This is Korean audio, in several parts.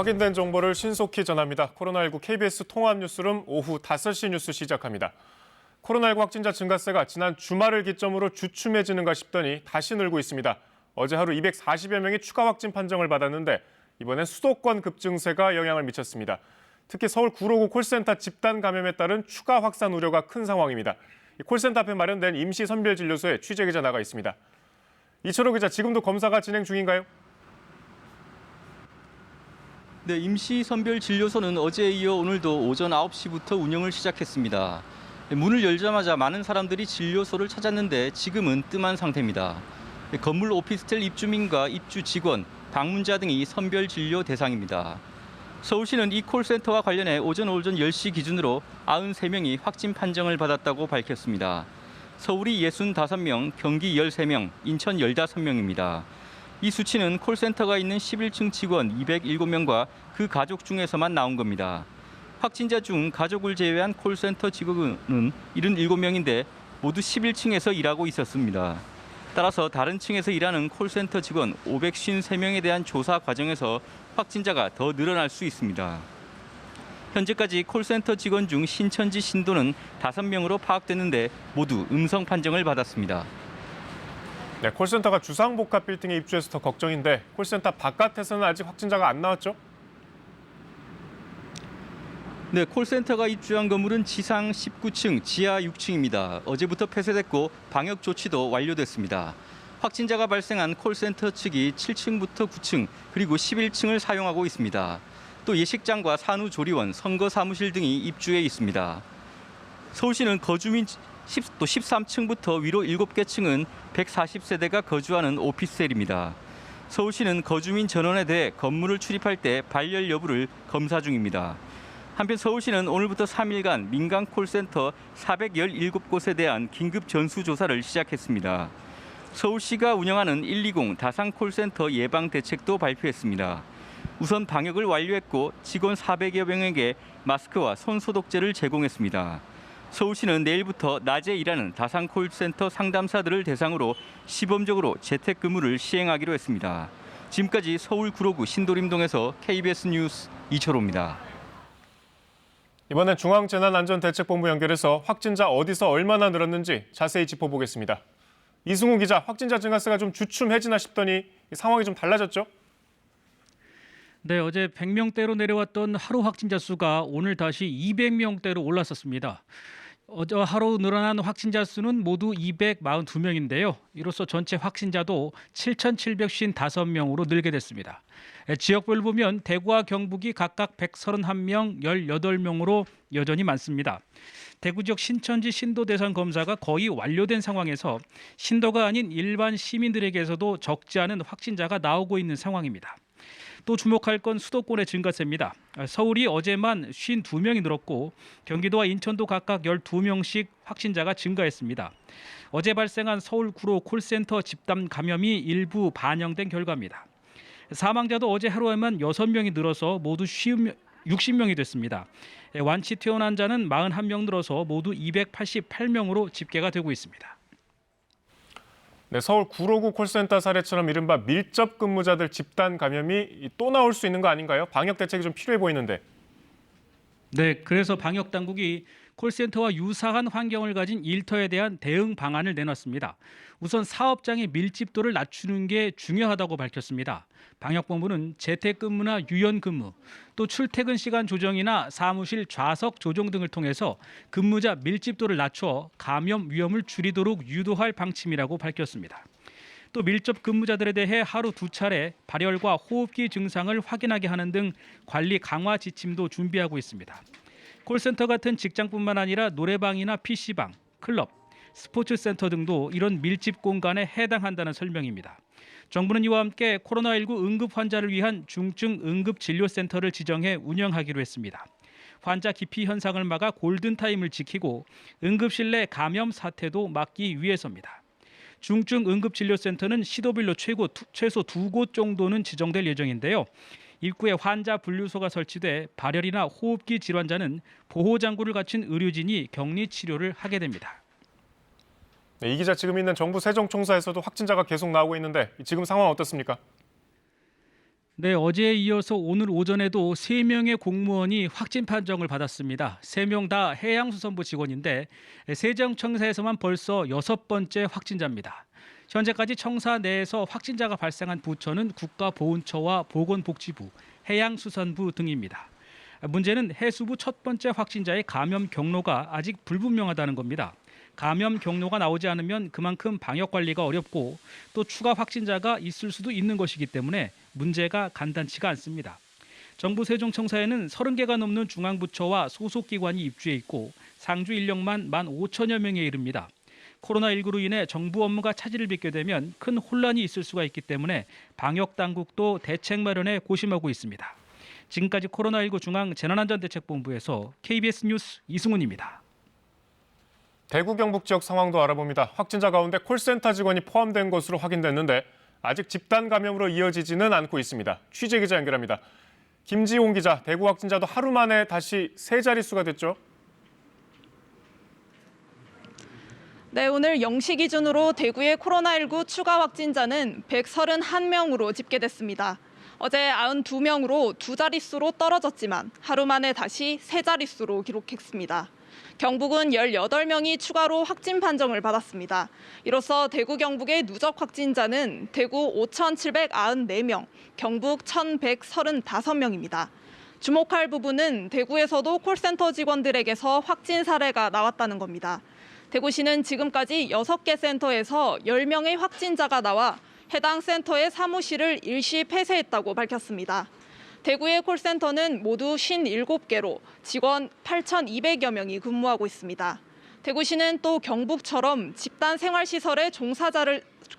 확인된 정보를 신속히 전합니다. 코로나19 KBS 통합뉴스룸 오후 5시 뉴스 시작합니다. 코로나19 확진자 증가세가 지난 주말을 기점으로 주춤해지는가 싶더니 다시 늘고 있습니다. 어제 하루 240여 명이 추가 확진 판정을 받았는데 이번엔 수도권 급증세가 영향을 미쳤습니다. 특히 서울 구로구 콜센터 집단 감염에 따른 추가 확산 우려가 큰 상황입니다. 콜센터 앞에 마련된 임시 선별진료소에 취재기자 나가 있습니다. 이철호 기자, 지금도 검사가 진행 중인가요? 네, 임시 선별 진료소는 어제에 이어 오늘도 오전 9시부터 운영을 시작했습니다. 문을 열자마자 많은 사람들이 진료소를 찾았는데 지금은 뜸한 상태입니다. 건물 오피스텔 입주민과 입주 직원, 방문자 등이 선별 진료 대상입니다. 서울시는 이 콜센터와 관련해 오전 10시 기준으로 93명이 확진 판정을 받았다고 밝혔습니다. 서울이 65명, 경기 13명, 인천 15명입니다. 이 수치는 콜센터가 있는 11층 직원 207명과 그 가족 중에서만 나온 겁니다. 확진자 중 가족을 제외한 콜센터 직원은 77명인데 모두 11층에서 일하고 있었습니다. 따라서 다른 층에서 일하는 콜센터 직원 553명에 대한 조사 과정에서 확진자가 더 늘어날 수 있습니다. 현재까지 콜센터 직원 중 신천지 신도는 5명으로 파악됐는데 모두 음성 판정을 받았습니다. 네, 콜센터가 주상복합 빌딩에 입주해서 더 걱정인데 콜센터 바깥에서는 아직 확진자가 안 나왔죠? 네, 콜센터가 입주한 건물은 지상 19층, 지하 6층입니다. 어제부터 폐쇄됐고 방역 조치도 완료됐습니다. 확진자가 발생한 콜센터 측이 7층부터 9층 그리고 11층을 사용하고 있습니다. 또 예식장과 산후조리원, 선거사무실 등이 입주해 있습니다. 서울시는 거주민 13층부터 위로 7개 층은 140세대가 거주하는 오피스텔입니다. 서울시는 거주민 전원에 대해 건물을 출입할 때 발열 여부를 검사 중입니다. 한편 서울시는 오늘부터 3일간 민간 콜센터 417곳에 대한 긴급 전수조사를 시작했습니다. 서울시가 운영하는 120 다산 콜센터 예방 대책도 발표했습니다. 우선 방역을 완료했고 직원 400여 명에게 마스크와 손소독제를 제공했습니다. 서울시는 내일부터 낮에 일하는 다산 콜센터 상담사들을 대상으로 시범적으로 재택근무를 시행하기로 했습니다. 지금까지 서울 구로구 신도림동에서 KBS 뉴스 이철호입니다. 이번엔 중앙재난안전대책본부 연결해서 확진자 어디서 얼마나 늘었는지 자세히 짚어보겠습니다. 이승우 기자, 확진자 증가세가 좀 주춤해지나 싶더니 상황이 좀 달라졌죠? 네, 어제 100명대로 내려왔던 하루 확진자 수가 오늘 다시 200명대로 올랐었습니다. 어제 하루 늘어난 확진자 수는 모두 242명인데요. 이로써 전체 확진자도 7,755명으로 늘게 됐습니다. 지역별로 보면 대구와 경북이 각각 131명, 18명으로 여전히 많습니다. 대구 지역 신천지 신도 대상 검사가 거의 완료된 상황에서 신도가 아닌 일반 시민들에게서도 적지 않은 확진자가 나오고 있는 상황입니다. 또 주목할 건 수도권의 증가세입니다. 서울이 어제만 52명이 늘었고 경기도와 인천도 각각 12명씩 확진자가 증가했습니다. 어제 발생한 서울 구로 콜센터 집단 감염이 일부 반영된 결과입니다. 사망자도 어제 하루에만 6명이 늘어서 모두 60명이 됐습니다. 완치 퇴원 환자는 41명 늘어서 모두 288명으로 집계가 되고 있습니다. 네, 서울 구로구 콜센터 사례처럼 이른바 밀접 근무자들 집단 감염이 또 나올 수 있는 거 아닌가요? 방역 대책이 좀 필요해 보이는데. 네, 그래서 방역 당국이 콜센터와 유사한 환경을 가진 일터에 대한 대응 방안을 내놨습니다. 우선 사업장의 밀집도를 낮추는 게 중요하다고 밝혔습니다. 방역본부는 재택근무나 유연근무, 또 출퇴근 시간 조정이나 사무실 좌석 조정 등을 통해서 근무자 밀집도를 낮춰 감염 위험을 줄이도록 유도할 방침이라고 밝혔습니다. 또 밀접 근무자들에 대해 하루 2차례 발열과 호흡기 증상을 확인하게 하는 등 관리 강화 지침도 준비하고 있습니다. 콜센터 같은 직장뿐만 아니라 노래방이나 PC방, 클럽, 스포츠센터 등도 이런 밀집 공간에 해당한다는 설명입니다. 정부는 이와 함께 코로나19 응급 환자를 위한 중증 응급진료센터를 지정해 운영하기로 했습니다. 환자 기피 현상을 막아 골든타임을 지키고 응급실 내 감염 사태도 막기 위해서입니다. 중증 응급진료센터는 시도별로 최소 2곳 정도는 지정될 예정인데요. 입구에 환자 분류소가 설치돼 발열이나 호흡기 질환자는 보호장구를 갖춘 의료진이 격리 치료를 하게 됩니다. 네, 이 기자, 지금 있는 정부 세종청사에서도 확진자가 계속 나오고 있는데 지금 상황 어떻습니까? 네, 어제에 이어서 오늘 오전에도 3명의 공무원이 확진 판정을 받았습니다. 3명 다 해양수산부 직원인데 세종청사에서만 벌써 6번째 확진자입니다. 현재까지 청사 내에서 확진자가 발생한 부처는 국가보훈처와 보건복지부, 해양수산부 등입니다. 문제는 해수부 첫 번째 확진자의 감염 경로가 아직 불분명하다는 겁니다. 감염 경로가 나오지 않으면 그만큼 방역 관리가 어렵고 또 추가 확진자가 있을 수도 있는 것이기 때문에 문제가 간단치가 않습니다. 정부 세종청사에는 30개가 넘는 중앙부처와 소속기관이 입주해 있고 상주 인력만 15,000여 명에 이릅니다. 코로나19로 인해 정부 업무가 차질을 빚게 되면 큰 혼란이 있을 수가 있기 때문에 방역당국도 대책 마련에 고심하고 있습니다. 지금까지 코로나19 중앙재난안전대책본부에서 KBS 뉴스 이승훈입니다. 대구 경북 지역 상황도 알아봅니다. 확진자 가운데 콜센터 직원이 포함된 것으로 확인됐는데 아직 집단 감염으로 이어지지는 않고 있습니다. 취재 기자 연결합니다. 김지홍 기자, 대구 확진자도 하루 만에 다시 세 자릿수가 됐죠? 네, 오늘 0시 기준으로 대구의 코로나19 추가 확진자는 131명으로 집계됐습니다. 어제 92명으로 두 자릿수로 떨어졌지만 하루 만에 다시 세 자릿수로 기록했습니다. 경북은 18명이 추가로 확진 판정을 받았습니다. 이로써 대구 경북의 누적 확진자는 대구 5,794명, 경북 1,135명입니다. 주목할 부분은 대구에서도 콜센터 직원들에게서 확진 사례가 나왔다는 겁니다. 대구시는 지금까지 6개 센터에서 10명의 확진자가 나와 해당 센터의 사무실을 일시 폐쇄했다고 밝혔습니다. 대구의 콜센터는 모두 57개로 직원 8,200여 명이 근무하고 있습니다. 대구시는 또 경북처럼 집단 생활시설의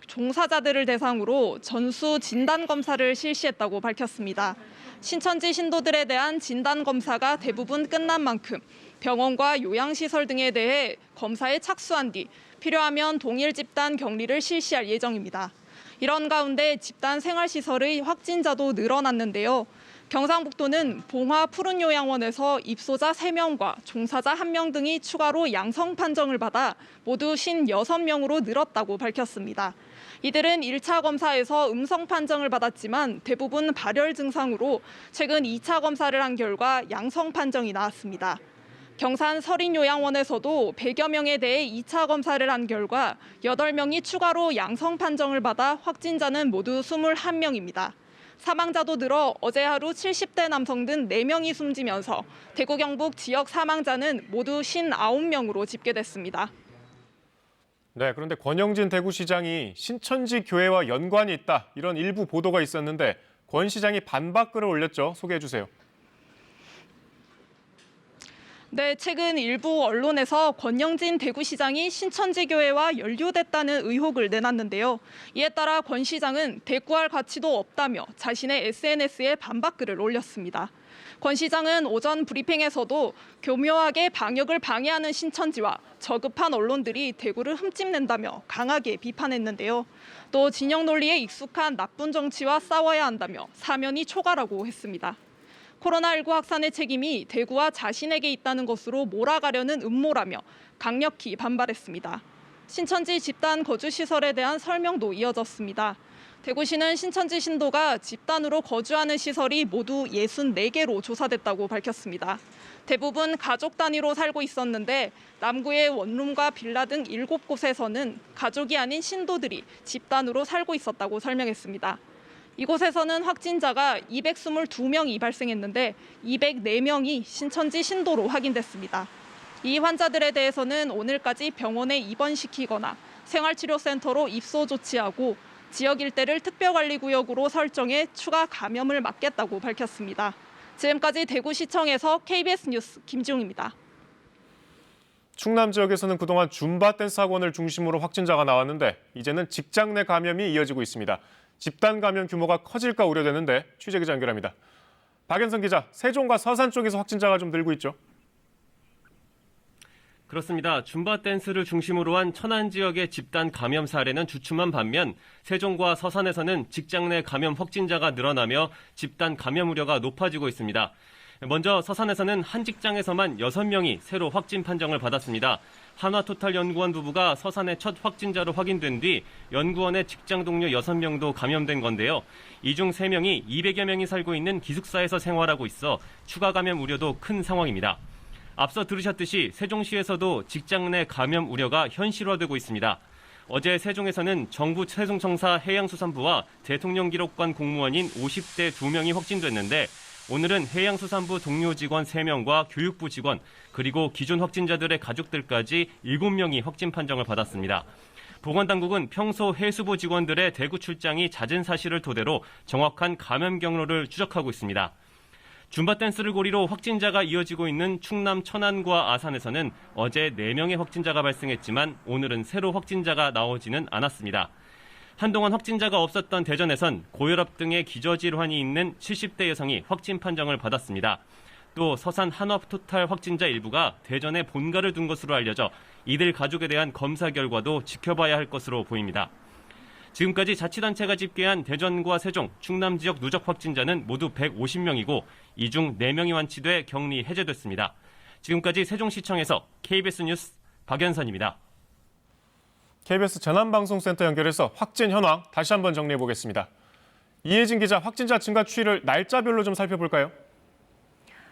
종사자들을 대상으로 전수 진단검사를 실시했다고 밝혔습니다. 신천지 신도들에 대한 진단검사가 대부분 끝난 만큼 병원과 요양시설 등에 대해 검사에 착수한 뒤 필요하면 동일 집단 격리를 실시할 예정입니다. 이런 가운데 집단 생활시설의 확진자도 늘어났는데요. 경상북도는 봉화 푸른요양원에서 입소자 3명과 종사자 1명 등이 추가로 양성 판정을 받아 모두 56명으로 늘었다고 밝혔습니다. 이들은 1차 검사에서 음성 판정을 받았지만 대부분 발열 증상으로 최근 2차 검사를 한 결과 양성 판정이 나왔습니다. 경산 서린요양원에서도 100여 명에 대해 2차 검사를 한 결과 8명이 추가로 양성 판정을 받아 확진자는 모두 21명입니다. 사망자도 늘어 어제 하루 70대 남성 등 4명이 숨지면서 대구 경북 지역 사망자는 모두 59명으로 집계됐습니다. 네, 그런데 권영진 대구시장이 신천지 교회와 연관이 있다, 이런 일부 보도가 있었는데 권 시장이 반박글을 올렸죠. 소개해 주세요. 네, 최근 일부 언론에서 권영진 대구시장이 신천지교회와 연루됐다는 의혹을 내놨는데요. 이에 따라 권 시장은 대꾸할 가치도 없다며 자신의 SNS에 반박글을 올렸습니다. 권 시장은 오전 브리핑에서도 교묘하게 방역을 방해하는 신천지와 저급한 언론들이 대구를 흠집낸다며 강하게 비판했는데요. 또 진영 논리에 익숙한 나쁜 정치와 싸워야 한다며 사면이 초과라고 했습니다. 코로나19 확산의 책임이 대구와 자신에게 있다는 것으로 몰아가려는 음모라며 강력히 반발했습니다. 신천지 집단 거주시설에 대한 설명도 이어졌습니다. 대구시는 신천지 신도가 집단으로 거주하는 시설이 모두 64개로 조사됐다고 밝혔습니다. 대부분 가족 단위로 살고 있었는데 남구의 원룸과 빌라 등 7곳에서는 가족이 아닌 신도들이 집단으로 살고 있었다고 설명했습니다. 이곳에서는 확진자가 222명이 발생했는데 204명이 신천지 신도로 확인됐습니다. 이 환자들에 대해서는 오늘까지 병원에 입원시키거나 생활치료센터로 입소 조치하고 지역 일대를 특별관리구역으로 설정해 추가 감염을 막겠다고 밝혔습니다. 지금까지 대구시청에서 KBS 뉴스 김지웅입니다. 충남 지역에서는 그동안 줌바 댄스 학원을 중심으로 확진자가 나왔는데 이제는 직장 내 감염이 이어지고 있습니다. 집단 감염 규모가 커질까 우려되는데 취재 기자 연결합니다. 박연성 기자, 세종과 서산 쪽에서 확진자가 좀 늘고 있죠? 그렇습니다. 줌바 댄스를 중심으로 한 천안 지역의 집단 감염 사례는 주춤한 반면 세종과 서산에서는 직장 내 감염 확진자가 늘어나며 집단 감염 우려가 높아지고 있습니다. 먼저 서산에서는 한 직장에서만 6명이 새로 확진 판정을 받았습니다. 한화토탈연구원 부부가 서산의 첫 확진자로 확인된 뒤 연구원의 직장 동료 6명도 감염된 건데요. 이 중 3명이 200여 명이 살고 있는 기숙사에서 생활하고 있어 추가 감염 우려도 큰 상황입니다. 앞서 들으셨듯이 세종시에서도 직장 내 감염 우려가 현실화되고 있습니다. 어제 세종에서는 정부 세종청사 해양수산부와 대통령기록관 공무원인 50대 2명이 확진됐는데 오늘은 해양수산부 동료 직원 3명과 교육부 직원 그리고 기존 확진자들의 가족들까지 7명이 확진 판정을 받았습니다. 보건당국은 평소 해수부 직원들의 대구 출장이 잦은 사실을 토대로 정확한 감염 경로를 추적하고 있습니다. 줌바 댄스를 고리로 확진자가 이어지고 있는 충남 천안과 아산에서는 어제 4명의 확진자가 발생했지만 오늘은 새로 확진자가 나오지는 않았습니다. 한동안 확진자가 없었던 대전에선 고혈압 등의 기저질환이 있는 70대 여성이 확진 판정을 받았습니다. 또 서산 한화토탈 확진자 일부가 대전에 본가를 둔 것으로 알려져 이들 가족에 대한 검사 결과도 지켜봐야 할 것으로 보입니다. 지금까지 자치단체가 집계한 대전과 세종, 충남 지역 누적 확진자는 모두 150명이고 이 중 4명이 완치돼 격리 해제됐습니다. 지금까지 세종시청에서 KBS 뉴스 박연선입니다. KBS 재난방송센터 연결해서 확진 현황 다시 한번 정리해 보겠습니다. 이혜진 기자, 확진자 증가 추이를 날짜별로 좀 살펴볼까요?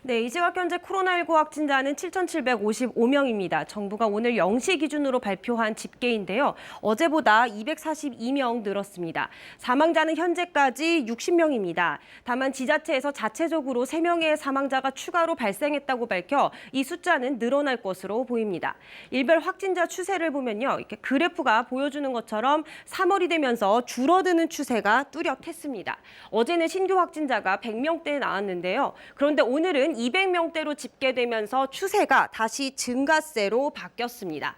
네, 이 시각 현재 코로나19 확진자는 7,755명입니다. 정부가 오늘 0시 기준으로 발표한 집계인데요. 어제보다 242명 늘었습니다. 사망자는 현재까지 60명입니다. 다만 지자체에서 자체적으로 3명의 사망자가 추가로 발생했다고 밝혀 이 숫자는 늘어날 것으로 보입니다. 일별 확진자 추세를 보면요. 이렇게 그래프가 보여주는 것처럼 3월이 되면서 줄어드는 추세가 뚜렷했습니다. 어제는 신규 확진자가 100명대에 나왔는데요. 그런데 오늘은 200명대로 집계되면서 추세가 다시 증가세로 바뀌었습니다.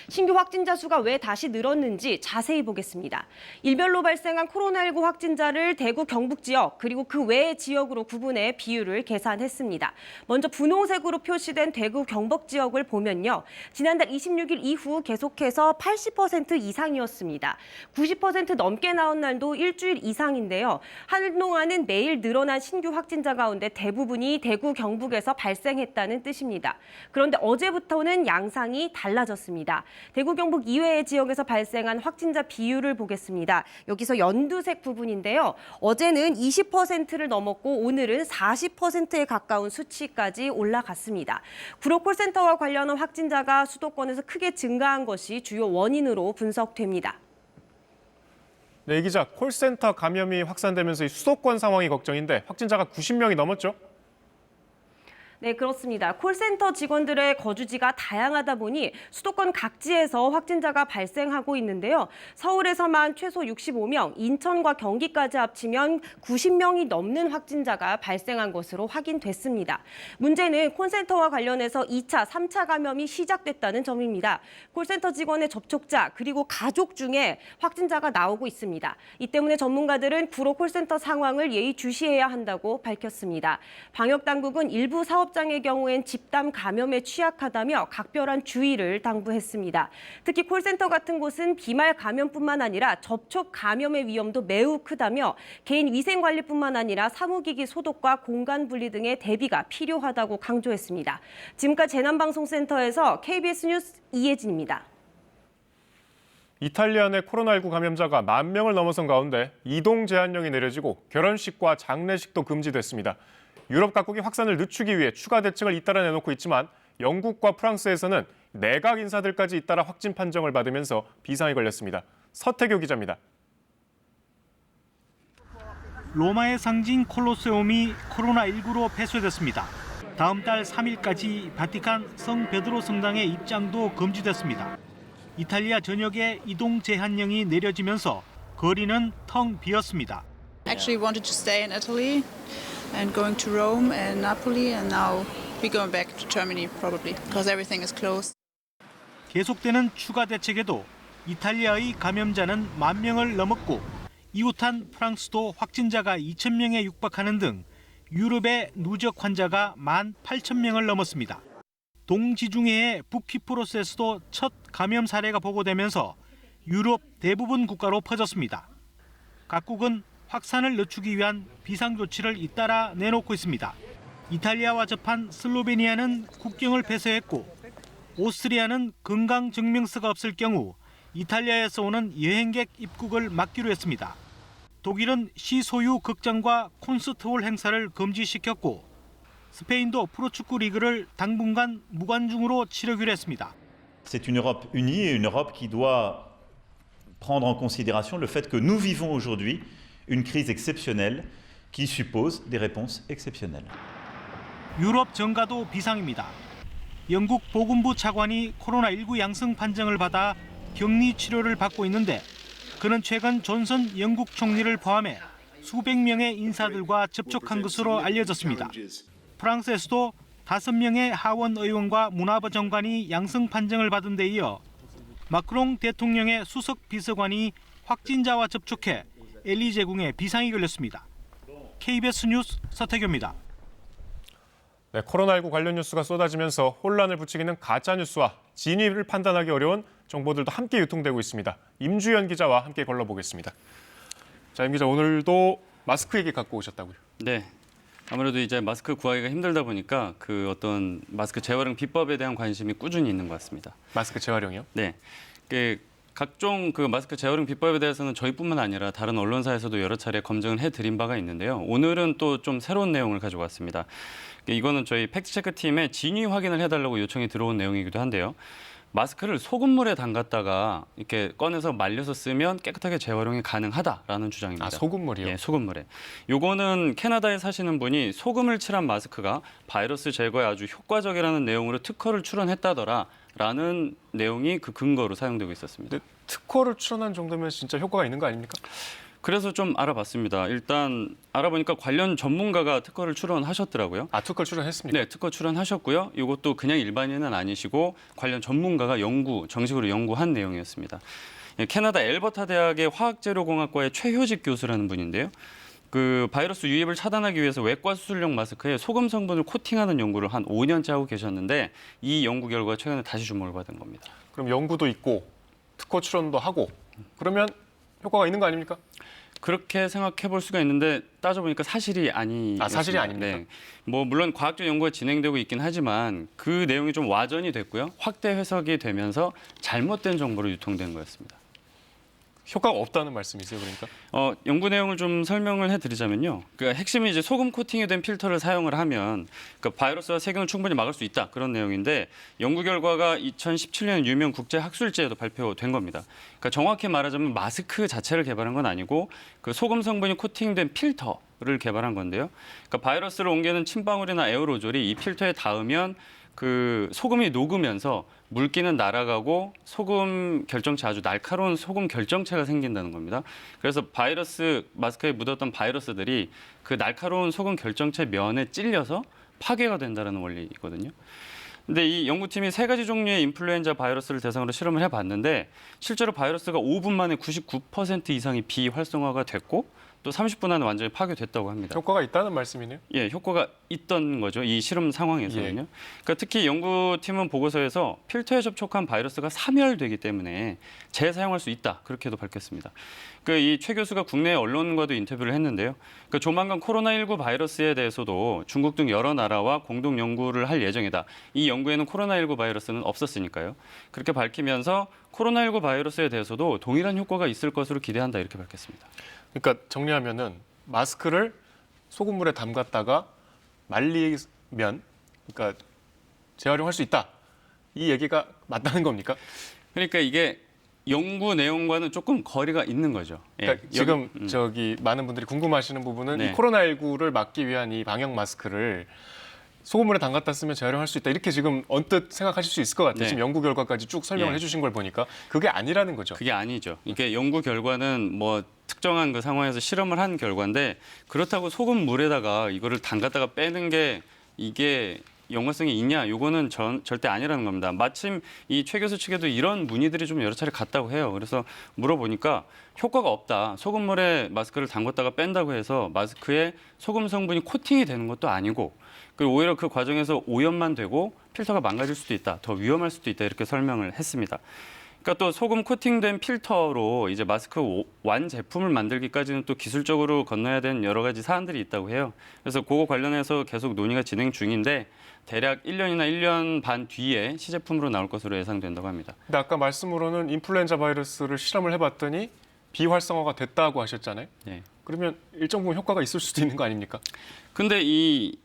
신규 확진자 수가 왜 다시 늘었는지 자세히 보겠습니다. 일별로 발생한 코로나19 확진자를 대구 경북 지역 그리고 그 외의 지역으로 구분해 비율을 계산했습니다. 먼저 분홍색으로 표시된 대구 경북 지역을 보면요. 지난달 26일 이후 계속해서 80% 이상이었습니다. 90% 넘게 나온 날도 일주일 이상인데요. 한동안은 매일 늘어난 신규 확진자 가운데 대부분이 대구 경북에서 발생했다는 뜻입니다. 그런데 어제부터는 양상이 달라졌습니다. 대구 경북 이외의 지역에서 발생한 확진자 비율을 보겠습니다. 여기서 연두색 부분인데요. 어제는 20%를 넘었고 오늘은 40%에 가까운 수치까지 올라갔습니다. 구로 콜센터와 관련한 확진자가 수도권에서 크게 증가한 것이 주요 원인으로 분석됩니다. 네, 이 기자, 콜센터 감염이 확산되면서 이 수도권 상황이 걱정인데 확진자가 90명이 넘었죠? 네, 그렇습니다. 콜센터 직원들의 거주지가 다양하다 보니 수도권 각지에서 확진자가 발생하고 있는데요. 서울에서만 최소 65명, 인천과 경기까지 합치면 90명이 넘는 확진자가 발생한 것으로 확인됐습니다. 문제는 콜센터와 관련해서 2차, 3차 감염이 시작됐다는 점입니다. 콜센터 직원의 접촉자 그리고 가족 중에 확진자가 나오고 있습니다. 이 때문에 전문가들은 구로 콜센터 상황을 예의주시해야 한다고 밝혔습니다. 방역당국은 일부 사업장의 경우엔 집단 감염에 취약하다며 각별한 주의를 당부했습니다. 특히 콜센터 같은 곳은 비말 감염뿐만 아니라 접촉 감염의 위험도 매우 크다며 개인 위생 관리뿐만 아니라 사무기기 소독과 공간 분리 등의 대비가 필요하다고 강조했습니다. 지금까지 재난방송센터에서 KBS 뉴스 이혜진입니다. 이탈리아 내 코로나19 감염자가 10,000명을 넘어선 가운데 이동 제한령이 내려지고 결혼식과 장례식도 금지됐습니다. 유럽 각국이 확산을 늦추기 위해 추가 대책을 잇따라 내놓고 있지만 영국과 프랑스에서는 내각 인사들까지 잇따라 확진 판정을 받으면서 비상이 걸렸습니다. 서태교 기자입니다. 로마의 상징 콜로세움이 코로나19로 폐쇄됐습니다. 다음 달 3일까지 바티칸 성 베드로 성당의 입장도 금지됐습니다. 이탈리아 전역에 이동 제한령이 내려지면서 거리는 텅 비었습니다. Actually wanted to stay in Italy and going to Rome and Napoli and now we're going back to Germany probably because everything is closed. 계속되는 추가 대책에도 이탈리아의 감염자는 10,000명을 넘었고 이웃한 프랑스도 확진자가 2,000명에 육박하는 등 유럽의 누적 환자가 18,000명을 넘었습니다. 동지중해의 북키프로스에서도 첫 감염 사례가 보고되면서 유럽 대부분 국가로 퍼졌습니다. 각국은 확산을 늦추기 위한 비상조치를 잇따라 내놓고 있습니다. 이탈리아와 접한 슬로베니아는 국경을 폐쇄했고 오스트리아는 건강증명서가 없을 경우 이탈리아에서 오는 여행객 입국을 막기로 했습니다. 독일은 시소유 극장과 콘서트홀 행사를 금지시켰고 스페인도 프로축구 리그를 당분간 무관중으로 치르기로 했습니다. C'est une Europe unie et une Europe qui doit prendre en considération le fait que nous vivons aujourd'hui une crise exceptionnelle qui suppose des réponses exceptionnelles. 유럽 정가도 비상입니다. 영국 보건부 차관이 코로나19 양성 판정을 받아 격리 치료를 받고 있는데 그는 최근 존슨 영국 총리를 포함해 수백 명의 인사들과 접촉한 것으로 알려졌습니다. 프랑스에서도 5명의 하원 의원과 문화부 장관이 양성 판정을 받은 데 이어 마크롱 대통령의 수석 비서관이 확진자와 접촉해 엘리제궁에 비상이 걸렸습니다. KBS 뉴스 서태규입니다. 네, 코로나19 관련 뉴스가 쏟아지면서 혼란을 부추기는 가짜뉴스와 진위를 판단하기 어려운 정보들도 함께 유통되고 있습니다. 임주연 기자와 함께 걸러보겠습니다. 자, 임 기자, 오늘도 마스크 얘기 갖고 오셨다고요? 네. 아무래도 이제 마스크 구하기가 힘들다 보니까 그 어떤 마스크 재활용 비법에 대한 관심이 꾸준히 있는 것 같습니다. 마스크 재활용이요? 네. 각종 그 마스크 재활용 비법에 대해서는 저희뿐만 아니라 다른 언론사에서도 여러 차례 검증을 해드린 바가 있는데요. 오늘은 또 좀 새로운 내용을 가지고 왔습니다. 이거는 저희 팩트체크팀에 진위 확인을 해달라고 요청이 들어온 내용이기도 한데요. 마스크를 소금물에 담갔다가 이렇게 꺼내서 말려서 쓰면 깨끗하게 재활용이 가능하다라는 주장입니다. 아, 소금물이요? 예, 소금물에. 요거는 캐나다에 사시는 분이 소금을 칠한 마스크가 바이러스 제거에 아주 효과적이라는 내용으로 특허를 출원했다더라라는 내용이 그 근거로 사용되고 있었습니다. 근데 특허를 출원한 정도면 진짜 효과가 있는 거 아닙니까? 그래서 좀 알아봤습니다. 일단 알아보니까 관련 전문가가 특허를 출원하셨더라고요. 아, 특허 출원했습니까? 네, 특허 출원하셨고요. 이것도 그냥 일반인은 아니시고 관련 전문가가 정식으로 연구한 내용이었습니다. 캐나다 엘버타 대학의 화학재료공학과의 최효직 교수라는 분인데요. 그 바이러스 유입을 차단하기 위해서 외과 수술용 마스크에 소금 성분을 코팅하는 연구를 한 5년째 하고 계셨는데 이 연구 결과가 최근에 다시 주목을 받은 겁니다. 그럼 연구도 있고 특허 출원도 하고 그러면 효과가 있는 거 아닙니까? 그렇게 생각해 볼 수가 있는데 따져보니까 사실이 아니었습니다. 아, 사실이 아닙니까? 네. 물론 과학적 연구가 진행되고 있긴 하지만 그 내용이 좀 와전이 됐고요. 확대 해석이 되면서 잘못된 정보로 유통된 거였습니다. 효과가 없다는 말씀이세요, 그러니까? 연구 내용을 좀 설명을 해드리자면요. 그러니까 핵심이 이제 소금 코팅이 된 필터를 사용을 하면 그러니까 바이러스와 세균을 충분히 막을 수 있다 그런 내용인데 연구 결과가 2017년 유명 국제 학술지에도 발표된 겁니다. 그러니까 정확히 말하자면 마스크 자체를 개발한 건 아니고 그 소금 성분이 코팅된 필터를 개발한 건데요. 그러니까 바이러스를 옮기는 침방울이나 에어로졸이 이 필터에 닿으면 그 소금이 녹으면서 물기는 날아가고 소금 결정체 아주 날카로운 소금 결정체가 생긴다는 겁니다. 그래서 마스크에 묻었던 바이러스들이 그 날카로운 소금 결정체 면에 찔려서 파괴가 된다는 원리거든요. 근데 이 연구팀이 3가지 종류의 인플루엔자 바이러스를 대상으로 실험을 해봤는데 실제로 바이러스가 5분 만에 99% 이상이 비활성화가 됐고 또 30분 안에 완전히 파괴됐다고 합니다. 효과가 있다는 말씀이네요? 예, 효과가 있던 거죠. 이 실험 상황에서는요. 예. 그러니까 특히 연구팀은 보고서에서 필터에 접촉한 바이러스가 사멸되기 때문에 재사용할 수 있다. 그렇게도 밝혔습니다. 이 최 교수가 국내 언론과도 인터뷰를 했는데요. 조만간 코로나19 바이러스에 대해서도 중국 등 여러 나라와 공동 연구를 할 예정이다. 이 연구에는 코로나19 바이러스는 없었으니까요. 그렇게 밝히면서 코로나19 바이러스에 대해서도 동일한 효과가 있을 것으로 기대한다. 이렇게 밝혔습니다. 그러니까 정리하면은 마스크를 소금물에 담갔다가 말리면 그러니까 재활용할 수 있다. 이 얘기가 맞다는 겁니까? 그러니까 이게 연구 내용과는 조금 거리가 있는 거죠. 그러니까 지금 많은 분들이 궁금하시는 부분은 이 코로나19를 막기 위한 이 방역 마스크를 소금물에 담갔다 쓰면 재활용할 수 있다. 이렇게 지금 언뜻 생각하실 수 있을 것 같아요. 네. 지금 연구 결과까지 쭉 설명을 해주신 걸 보니까 그게 아니라는 거죠. 그게 아니죠. 이게 연구 결과는 특정한 그 상황에서 실험을 한 결과인데 그렇다고 소금물에다가 이거를 담갔다가 빼는 게 이게 연관성이 있냐? 요거는 절대 아니라는 겁니다. 마침 이 최 교수 측에도 이런 문의들이 좀 여러 차례 갔다고 해요. 그래서 물어보니까 효과가 없다. 소금물에 마스크를 담갔다가 뺀다고 해서 마스크에 소금 성분이 코팅이 되는 것도 아니고 그리고 오히려 그 과정에서 오염만 되고 필터가 망가질 수도 있다. 더 위험할 수도 있다. 이렇게 설명을 했습니다. 그러니까 또 소금 코팅된 필터로 이제 마스크 완 제품을 만들기까지는 또 기술적으로 건너야 되는 여러 가지 사안들이 있다고 해요. 그래서 그거 관련해서 계속 논의가 진행 중인데 대략 1년이나 1년 반 뒤에 시제품으로 나올 것으로 예상된다고 합니다. 근데 아까 말씀으로는 인플루엔자 바이러스를 실험을 해봤더니 비활성화가 됐다고 하셨잖아요. 네. 그러면 일정 부분 효과가 있을 수도 있는 거 아닙니까? 근데 이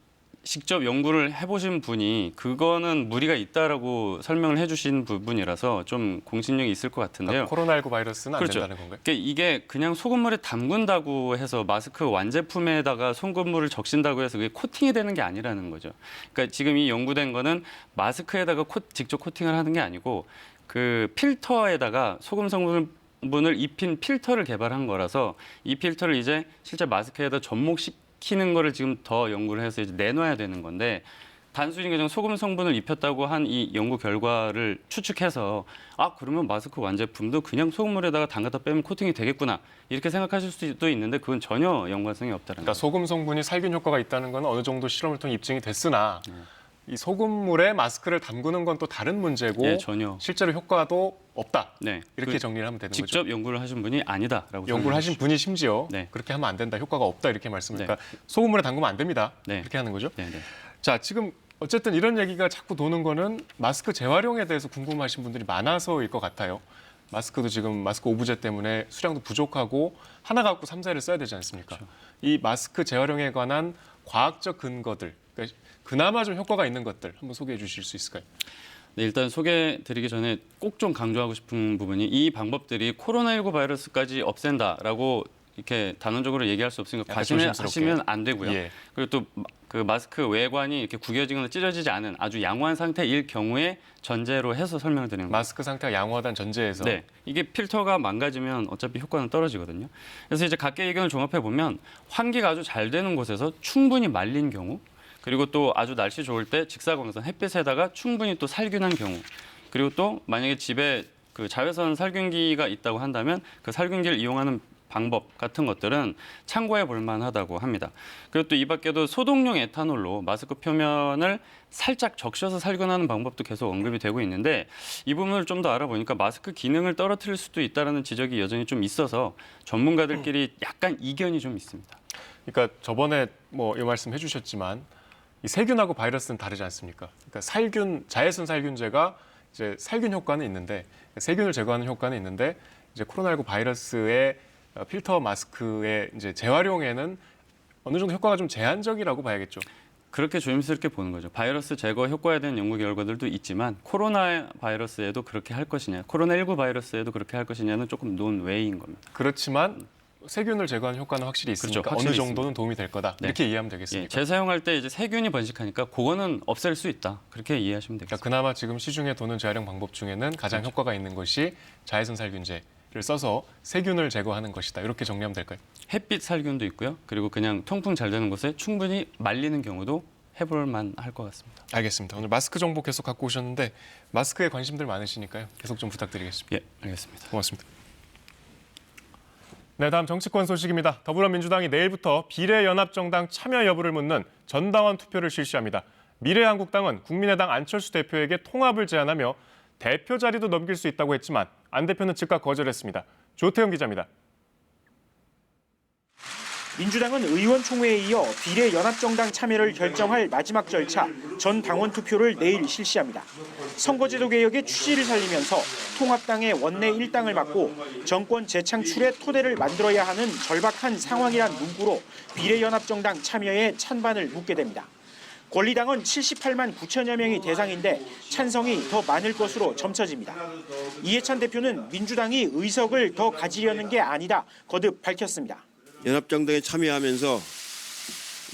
직접 연구를 해보신 분이 그거는 무리가 있다라고 설명을 해주신 부분이라서 좀 공신력이 있을 것 같은데요. 그러니까 코로나19 바이러스는 안 그렇죠. 된다는 건가요? 그러니까 이게 그냥 소금물에 담근다고 해서 마스크 완제품에다가 소금물을 적신다고 해서 그게 코팅이 되는 게 아니라는 거죠. 그러니까 지금 이 연구된 거는 마스크에다가 직접 코팅을 하는 게 아니고 그 필터에다가 소금 성분을 입힌 필터를 개발한 거라서 이 필터를 이제 실제 마스크에다 접목시키는 거를 지금 더 연구를 해서 이제 내놔야 되는 건데 단순히 그냥 소금 성분을 입혔다고 한 이 연구 결과를 추측해서 아 그러면 마스크 완제품도 그냥 소금물에다가 담갔다 빼면 코팅이 되겠구나 이렇게 생각하실 수도 있는데 그건 전혀 연관성이 없다는 그러니까 거죠. 소금 성분이 살균 효과가 있다는 건 어느 정도 실험을 통해 입증이 됐으나 이 소금물에 마스크를 담그는 건 또 다른 문제고 예, 전혀. 실제로 효과도 없다. 네, 이렇게 그 정리를 하면 되는 직접 거죠. 연구를 하신 분이 아니다라고 연구를 하신 분이 심지어 네. 그렇게 하면 안 된다, 효과가 없다 이렇게 말씀을 네. 그러니까 소금물에 담그면 안 됩니다. 네. 이렇게 하는 거죠. 네, 네. 자, 지금 어쨌든 이런 얘기가 자꾸 도는 거는 마스크 재활용에 대해서 궁금하신 분들이 많아서일 것 같아요. 마스크도 지금 마스크 오브제 때문에 수량도 부족하고 하나 갖고 3, 4를 써야 되지 않습니까? 그렇죠. 이 마스크 재활용에 관한 과학적 근거들, 그러니까 그나마 좀 효과가 있는 것들 한번 소개해 주실 수 있을까요? 네, 일단 소개드리기 전에 꼭 좀 강조하고 싶은 부분이 이 방법들이 코로나19 바이러스까지 없앤다라고 이렇게 단언적으로 얘기할 수 없으니까 약간 과신하시면 조심스럽게. 안 되고요. 예. 그리고 또 그 마스크 외관이 이렇게 구겨지거나 찢어지지 않은 아주 양호한 상태일 경우에 전제로 해서 설명을 드리는 거예요. 마스크 상태가 양호하다는 전제에서 네, 이게 필터가 망가지면 어차피 효과는 떨어지거든요. 그래서 이제 각계 의견을 종합해 보면 환기가 아주 잘 되는 곳에서 충분히 말린 경우, 그리고 또 아주 날씨 좋을 때 직사광선 햇빛에다가 충분히 또 살균한 경우, 그리고 또 만약에 집에 그 자외선 살균기가 있다고 한다면 그 살균기를 이용하는 방법 같은 것들은 참고해 볼 만하다고 합니다. 그리고 또 이 밖에도 소독용 에탄올로 마스크 표면을 살짝 적셔서 살균하는 방법도 계속 언급이 되고 있는데 이 부분을 좀 더 알아보니까 마스크 기능을 떨어뜨릴 수도 있다는 지적이 여전히 좀 있어서 전문가들끼리 약간 이견이 좀 있습니다. 그러니까 저번에 뭐 이 말씀 해주셨지만 이 세균하고 바이러스는 다르지 않습니까? 그러니까 자외선 살균제가 이제 살균 효과는 있는데 세균을 제거하는 효과는 있는데 이제 코로나19 바이러스의 필터 마스크의 이제 재활용에는 어느 정도 효과가 좀 제한적이라고 봐야겠죠. 그렇게 조심스럽게 보는 거죠. 바이러스 제거 효과에 대한 연구 결과들도 있지만 코로나 바이러스에도 그렇게 할 것이냐, 코로나19 바이러스에도 그렇게 할 것이냐는 조금 논외인 겁니다. 그렇지만 세균을 제거하는 효과는 확실히 있으니까 그렇죠. 확실히 어느 정도는 있습니다. 도움이 될 거다. 네. 이렇게 이해하면 예, 되겠습니까? 재사용할 때 이제 세균이 번식하니까 그거는 없앨 수 있다. 그렇게 이해하시면 그러니까 되겠습니다. 그나마 지금 시중에 도는 재활용 방법 중에는 가장 효과가 있는 것이 자외선 살균제를 써서 세균을 제거하는 것이다. 이렇게 정리하면 될까요? 햇빛 살균도 있고요. 그리고 그냥 통풍 잘 되는 곳에 충분히 말리는 경우도 해볼 만할 것 같습니다. 알겠습니다. 오늘 마스크 정보 계속 갖고 오셨는데 마스크에 관심들 많으시니까요. 계속 좀 부탁드리겠습니다. 예, 알겠습니다. 고맙습니다. 네, 다음 정치권 소식입니다. 더불어민주당이 내일부터 비례연합정당 참여 여부를 묻는 전당원 투표를 실시합니다. 미래한국당은 국민의당 안철수 대표에게 통합을 제안하며 대표 자리도 넘길 수 있다고 했지만 안 대표는 즉각 거절했습니다. 조태영 기자입니다. 민주당은 의원총회에 이어 비례연합정당 참여를 결정할 마지막 절차 전 당원 투표를 내일 실시합니다. 선거제도 개혁의 취지를 살리면서 통합당의 원내 1당을 맡고 정권 재창출의 토대를 만들어야 하는 절박한 상황이란 문구로 비례연합정당 참여에 찬반을 묻게 됩니다. 권리당은 78만 9천여 명이 대상인데 찬성이 더 많을 것으로 점쳐집니다. 이해찬 대표는 민주당이 의석을 더 가지려는 게 아니다 거듭 밝혔습니다. 연합정당에 참여하면서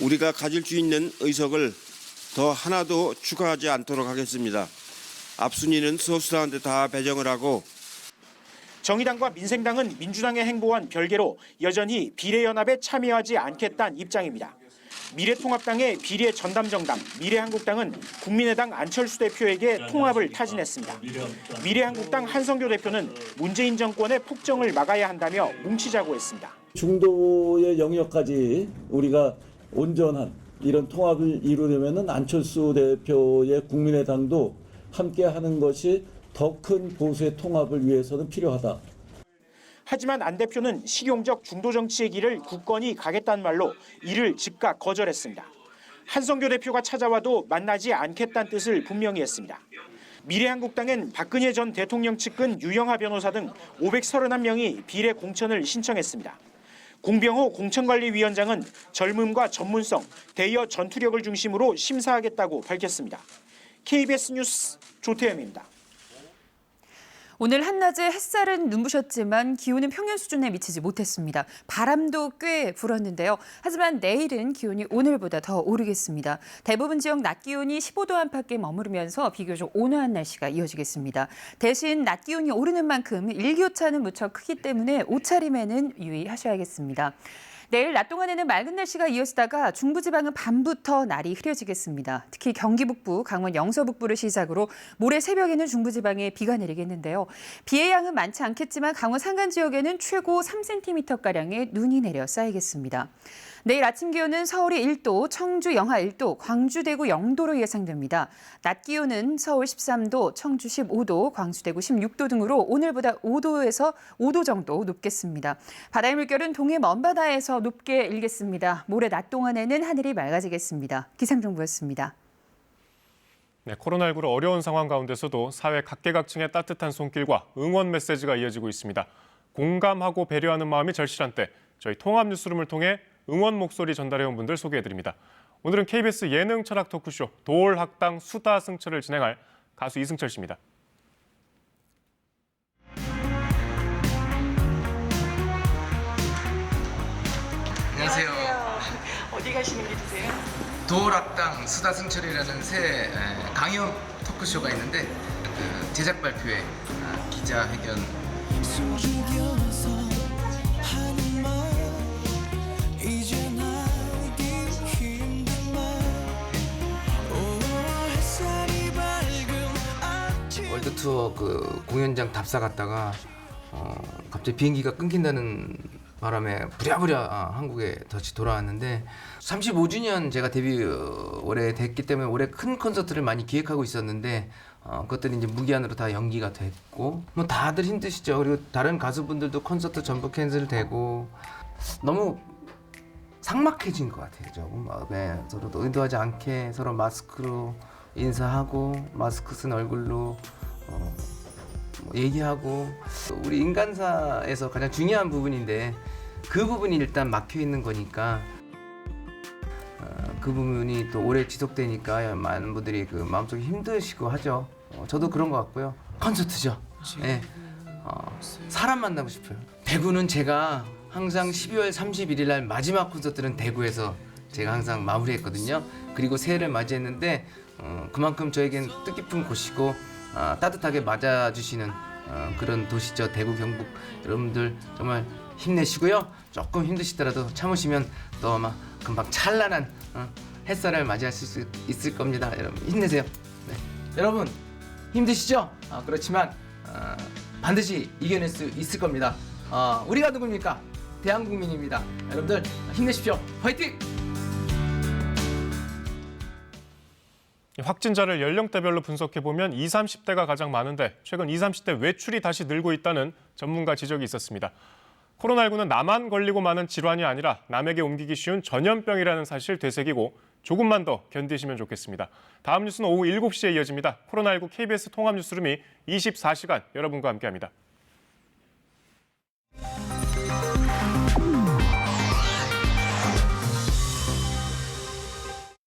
우리가 가질 수 있는 의석을 더 하나도 추가하지 않도록 하겠습니다. 앞순위는 소수당한테 다 배정을 하고 정의당과 민생당은 민주당의 행보와는 별개로 여전히 비례연합에 참여하지 않겠다는 입장입니다. 미래통합당의 비례 전담정당 미래한국당은 국민의당 안철수 대표에게 통합을 타진했습니다. 미래한국당 한성교 대표는 문재인 정권의 폭정을 막아야 한다며 뭉치자고 했습니다. 중도의 영역까지 우리가 온전한 이런 통합을 이루려면 안철수 대표의 국민의당도 함께하는 것이 더 큰 보수의 통합을 위해서는 필요하다. 하지만 안 대표는 실용적 중도 정치의 길을 굳건히 가겠다는 말로 이를 즉각 거절했습니다. 한성교 대표가 찾아와도 만나지 않겠다는 뜻을 분명히 했습니다. 미래한국당은 박근혜 전 대통령 측근 유영하 변호사 등 531명이 비례 공천을 신청했습니다. 공병호 공천관리위원장은 젊음과 전문성, 대여 전투력을 중심으로 심사하겠다고 밝혔습니다. KBS 뉴스 조태현입니다. 오늘 한낮에 햇살은 눈부셨지만 기온은 평년 수준에 미치지 못했습니다. 바람도 꽤 불었는데요. 하지만 내일은 기온이 오늘보다 더 오르겠습니다. 대부분 지역 낮 기온이 15도 안팎에 머무르면서 비교적 온화한 날씨가 이어지겠습니다. 대신 낮 기온이 오르는 만큼 일교차는 무척 크기 때문에 옷차림에는 유의하셔야겠습니다. 내일 낮 동안에는 맑은 날씨가 이어지다가 중부지방은 밤부터 날이 흐려지겠습니다. 특히 경기 북부, 강원 영서 북부를 시작으로 모레 새벽에는 중부지방에 비가 내리겠는데요. 비의 양은 많지 않겠지만 강원 산간 지역에는 최고 3cm가량의 눈이 내려 쌓이겠습니다. 내일 아침 기온은 서울이 1도, 청주 영하 1도, 광주 대구 0도로 예상됩니다. 낮 기온은 서울 13도, 청주 15도, 광주 대구 16도 등으로 오늘보다 5도에서 5도 정도 높겠습니다. 바다의 물결은 동해 먼바다에서 높게 일겠습니다. 모레 낮 동안에는 하늘이 맑아지겠습니다. 기상정보였습니다. 네, 코로나19로 어려운 상황 가운데서도 사회 각계각층의 따뜻한 손길과 응원 메시지가 이어지고 있습니다. 공감하고 배려하는 마음이 절실한 때 저희 통합 뉴스룸을 통해 응원 목소리 전달해온 분들 소개해드립니다. 오늘은 KBS 예능 철학 토크쇼 도올학당 수다 승철을 진행할 가수 이승철 씨입니다. 안녕하세요. 어디 가시는 길이세요? 도올학당 수다 승철이라는 새 강연 토크쇼가 있는데 제작 발표회, 기자회견. 월드 투어 그 공연장 답사 갔다가 갑자기 비행기가 끊긴다는 바람에 부랴부랴 한국에 다시 돌아왔는데 35주년 제가 데뷔 올해 됐기 때문에 올해 큰 콘서트를 많이 기획하고 있었는데 그것들이 이제 무기한으로 다 연기가 됐고 뭐 다들 힘드시죠. 그리고 다른 가수분들도 콘서트 전부 캔슬되고 너무 삭막해진 것 같아요. 조금 서로 의도하지 않게 서로 마스크로 인사하고 마스크 쓴 얼굴로 얘기하고 우리 인간사에서 가장 중요한 부분인데 그 부분이 일단 막혀 있는 거니까 그 부분이 또 오래 지속되니까 많은 분들이 그 마음속에 힘드시고 하죠. 저도 그런 것 같고요. 콘서트죠. 네. 사람 만나고 싶어요. 대구는 제가 항상 12월 31일 날 마지막 콘서트는 대구에서 제가 항상 마무리했거든요. 그리고 새해를 맞이했는데 그만큼 저에겐 뜻깊은 곳이고 따뜻하게 맞아주시는 그런 도시죠. 대구, 경북 여러분들 정말 힘내시고요. 조금 힘드시더라도 참으시면 또 아마 금방 찬란한 햇살을 맞이하실 수 있을 겁니다. 여러분 힘내세요. 네. 여러분 힘드시죠? 그렇지만 반드시 이겨낼 수 있을 겁니다. 우리가 누굽니까? 대한국민입니다. 여러분들 힘내십시오. 화이팅! 확진자를 연령대별로 분석해보면 20, 30대가 가장 많은데 최근 20, 30대 외출이 다시 늘고 있다는 전문가 지적이 있었습니다. 코로나19는 나만 걸리고 마는 질환이 아니라 남에게 옮기기 쉬운 전염병이라는 사실 되새기고 조금만 더 견디시면 좋겠습니다. 다음 뉴스는 오후 7시에 이어집니다. 코로나19 KBS 통합뉴스룸이 24시간 여러분과 함께합니다.